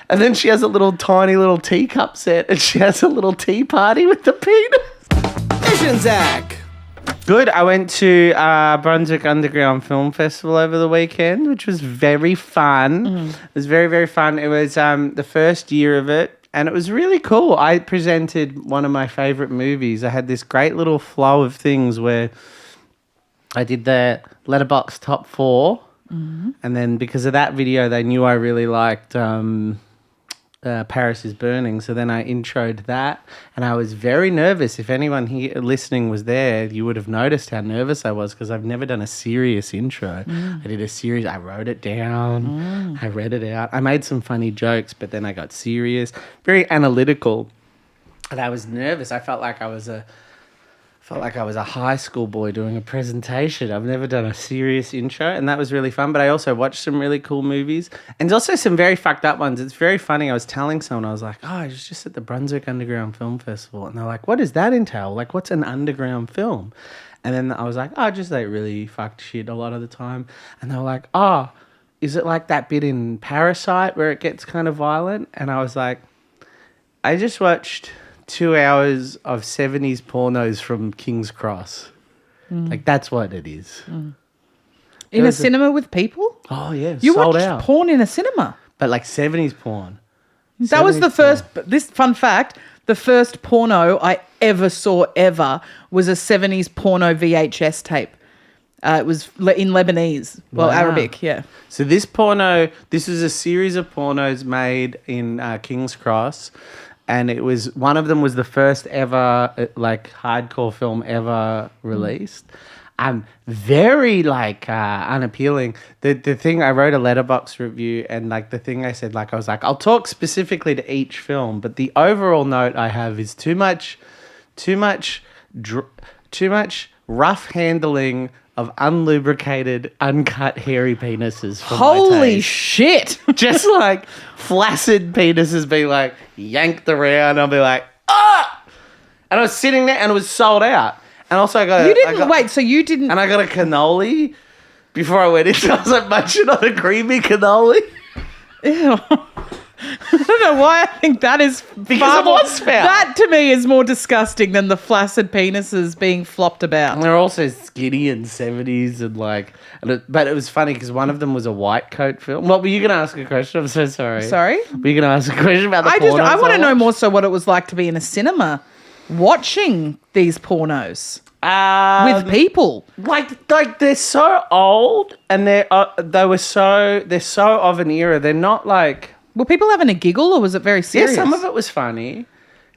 And then she has a little tiny little teacup set and she has a little tea party with the penis. Mish and Zach. Good. I went to Brunswick Underground Film Festival over the weekend, which was very fun. It was very, very fun. It was the first year of it. And it was really cool. I presented one of my favourite movies. I had this great little flow of things where I did the Letterboxd top 4. And then because of that video, they knew I really liked Paris is Burning. So then I introed that. And I was very nervous. If anyone here listening was there, you would have noticed how nervous I was because I've never done a serious intro. I did a series. I wrote it down. I read it out. I made some funny jokes, but then I got serious, very analytical. And I was nervous. I felt like I was a high school boy doing a presentation. I've never done a serious intro, and that was really fun. But I also watched some really cool movies and also some very fucked up ones. It's very funny. I was telling someone, I was like, oh, I was just at the Brunswick Underground Film Festival. And they're like, what does that entail? Like, what's an underground film? And then I was like, oh, just like really fucked shit a lot of the time. And they were like, oh, is it like that bit in Parasite where it gets kind of violent? And I was like, I just watched 2 hours of 70s pornos from King's Cross. Like, that's what it is. In a cinema with people? Oh, yeah. You sold watched out. porn in a cinema? But like 70s porn. That was the 70s first, porn. this fun fact, the first porno I ever saw was a 70s porno VHS tape. It was in Lebanese. Well, Wow. Arabic, yeah. So this was a series of pornos made in King's Cross. And it was, one of them was the first ever, like, hardcore film ever released. Very, like, unappealing. The thing, I wrote a Letterboxd review, and, like, the thing I said, like, I was like, I'll talk specifically to each film, but the overall note I have is too much rough handling of unlubricated, uncut, hairy penises. For Holy my taste. shit. Just like flaccid penises being like yanked around. I'll be like, ah! And I was sitting there and it was sold out. And also I got so you didn't. And I got a cannoli before I went in. So I was like munching on a creamy cannoli. Ew. I don't know why I think that is Because it was foul. That to me is more disgusting than the flaccid penises being flopped about. And they're also skinny and 70s and like, but it was funny because one of them was a white coat film. What were you going to ask a question? I'm so sorry. Sorry? Were you going to ask a question about the pornos I want to know watched? more so what it was like to be in a cinema watching these pornos with people. Like they're so old and they're so of an era. They're not like. Were people having a giggle or was it very serious? Yeah, some of it was funny.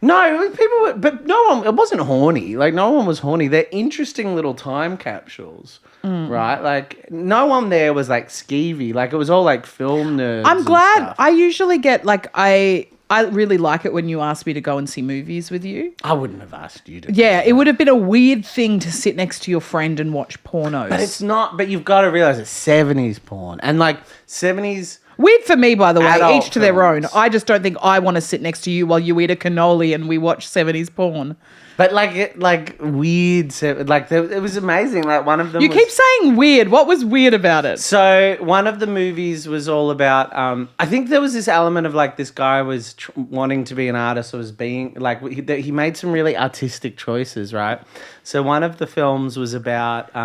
No, people were, but no one. It wasn't horny. Like no one was horny. They're interesting little time capsules, right? Like no one there was like skeevy. Like it was all like film nerds. I'm glad. Stuff. I usually get like I really like it when you ask me to go and see movies with you. I wouldn't have asked you to. Yeah, it would have been a weird thing to sit next to your friend and watch pornos. But it's not. But you've got to realize it's 70s porn and like 70s. Weird for me, by the way, Adult each to their own. films. I just don't think I want to sit next to you while you eat a cannoli and we watch 70s porn. But like weird, like it was amazing. Like one of them. You was, keep saying weird. What was weird about it? So one of the movies was all about. I think there was this element of like this guy was wanting to be an artist, or was being like he made some really artistic choices, right? So one of the films was about.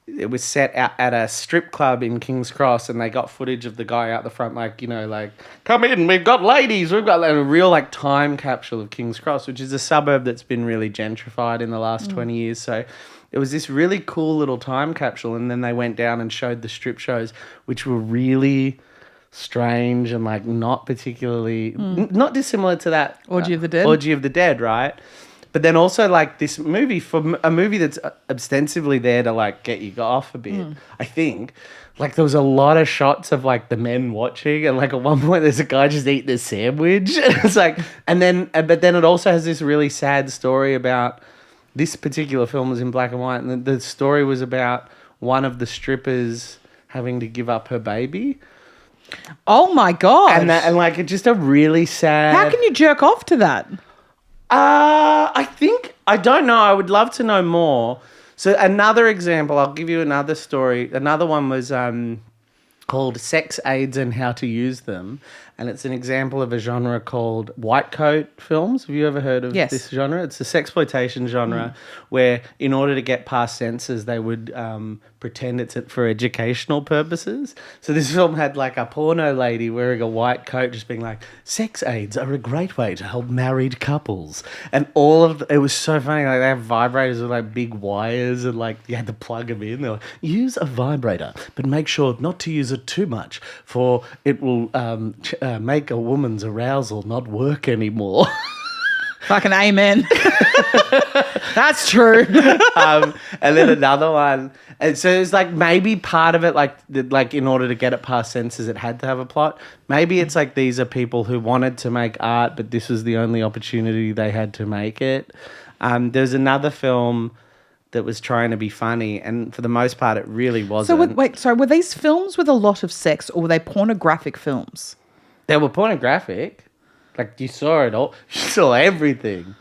It was set out at a strip club in King's Cross, and they got footage of the guy out the front, like, you know, like, come in, we've got ladies, we've got a real, like, time capsule of King's Cross, which is a suburb that's been really gentrified in the last 20 years. So it was this really cool little time capsule, and then they went down and showed the strip shows, which were really strange and, like, not particularly, not dissimilar to that. Orgy of the Dead? Orgy of the Dead, right? But then also, like, this movie, for a movie that's ostensibly there to, like, get you off a bit, I think, like, there was a lot of shots of, like, the men watching. And, like, at one point, there's a guy just eating a sandwich. And it's like, but then it also has this really sad story about, this particular film was in black and white. And the story was about one of the strippers having to give up her baby. Oh, my God. And like, it's just a really sad... How can you jerk off to that? I don't know. I would love to know more. So another example, I'll give you another story. Another one was called Sex Aids and How to Use Them. and it's an example of a genre called white coat films. Have you ever heard of this genre? It's a sexploitation genre where, in order to get past censors, they would pretend it's for educational purposes. So this film had like a porno lady wearing a white coat just being like, sex aids are a great way to help married couples. And it was so funny. Like, they have vibrators with like big wires, and like you had to plug them in. They're like, use a vibrator, but make sure not to use it too much, for it will make a woman's arousal not work anymore. Fucking amen. That's true. And then another one. And so it's like maybe part of it, like in order to get it past censors, it had to have a plot. Maybe it's like these are people who wanted to make art, but this was the only opportunity they had to make it. There's another film that was trying to be funny, and for the most part, it really wasn't. So were these films with a lot of sex, or were they pornographic films? They were pornographic. Like, you saw it all. You saw everything.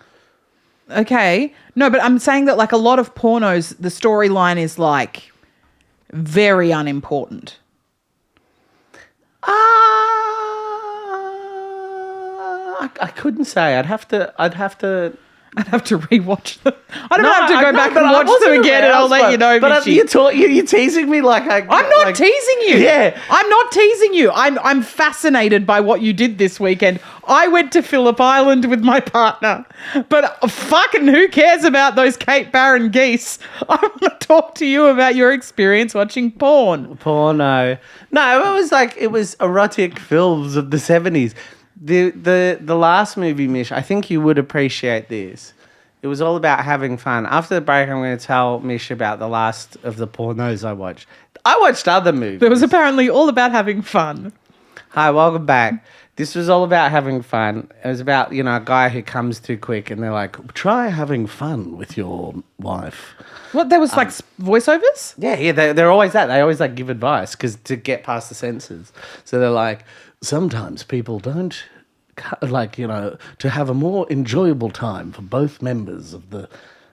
Okay. No, but I'm saying that like a lot of pornos, the storyline is like very unimportant. I couldn't say. I'd have to rewatch them. I don't have to go back and watch them again, and I'll let you know. But you're teasing me like I'm not teasing you. Yeah, I'm not teasing you. I'm fascinated by what you did this weekend. I went to Phillip Island with my partner, but fucking who cares about those Cape Barren geese? I want to talk to you about your experience watching porn. Porno. No, it was erotic films of the 70s. The last movie, Mish, I think you would appreciate this. It was all about having fun. After the break, I'm going to tell Mish about the last of the pornos I watched. I watched other movies. It was apparently all about having fun. Hi, welcome back. This was all about having fun. It was about, a guy who comes too quick, and they're like, try having fun with your wife. What, there was like voiceovers? Yeah, they're always that. They always give advice to get past the censors. So they're like, sometimes people don't, to have a more enjoyable time for both members of the,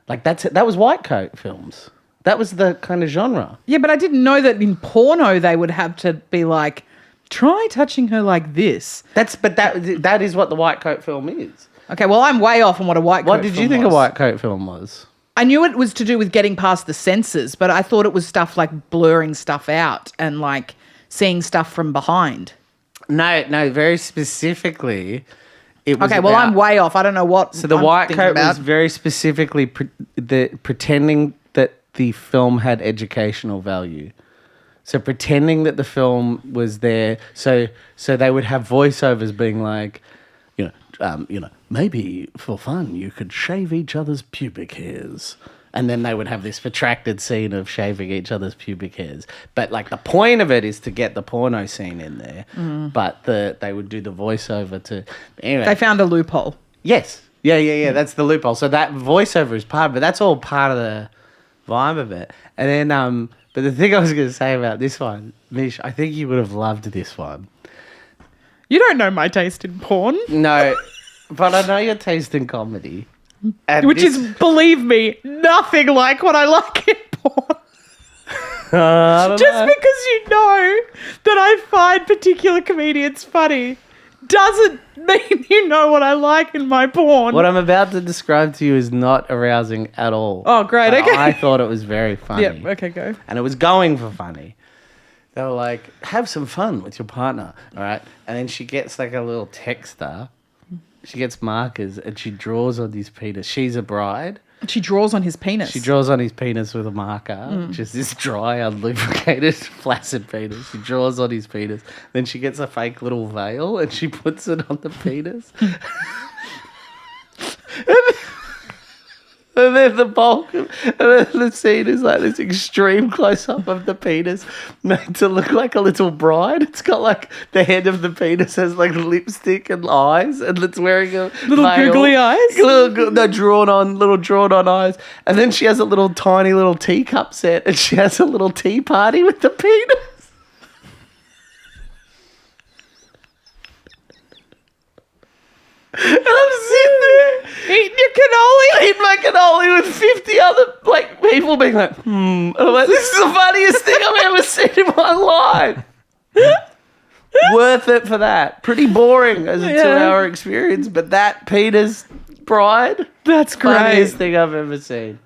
that was white coat films. That was the kind of genre. Yeah, but I didn't know that in porno they would have to be like, try touching her like this. That is what the white coat film is. Okay, well, I'm way off on what a white coat film was. What did you think a white coat film was? I knew it was to do with getting past the censors, but I thought it was stuff like blurring stuff out and like seeing stuff from behind. No, very specifically, it was I'm way off. I don't know what. So the white coat was very specifically pretending that the film had educational value. So pretending that the film was there, so they would have voiceovers being like, maybe for fun you could shave each other's pubic hairs. And then they would have this protracted scene of shaving each other's pubic hairs. But the point of it is to get the porno scene in there. Mm. But they would do the voiceover to... Anyway. They found a loophole. Yes. Yeah. That's the loophole. So that voiceover is part of it. That's all part of the vibe of it. And then... But the thing I was going to say about this one, Mish, I think you would have loved this one. You don't know my taste in porn. No, but I know your taste in comedy. Which is, believe me, nothing like what I like in porn. Just because you know that I find particular comedians funny doesn't mean you know what I like in my porn. What I'm about to describe to you is not arousing at all. Oh, great. Okay. I thought it was very funny. Yep. Okay, go. And it was going for funny. They were like, have some fun with your partner, all right? And then she gets a little texter. She gets markers and she draws on his penis. She's a bride. She draws on his penis. She draws on his penis with a marker, which is this dry, unlubricated, flaccid penis. She draws on his penis. Then she gets a fake little veil and she puts it on the penis. And then the scene is this extreme close-up of the penis made to look like a little bride. It's got the head of the penis has lipstick and eyes, and it's wearing a little veil. googly eyes. Drawn on eyes. And then she has a tiny little teacup set, and she has a little tea party with the penis. And I'm sitting there eating your cannoli. Eating my cannoli with 50 other people being like, And I'm like, this is the funniest thing I've ever seen in my life. Worth it for that. Pretty boring as a 2-hour experience, but that Peter's Bride, That's great. funniest thing I've ever seen.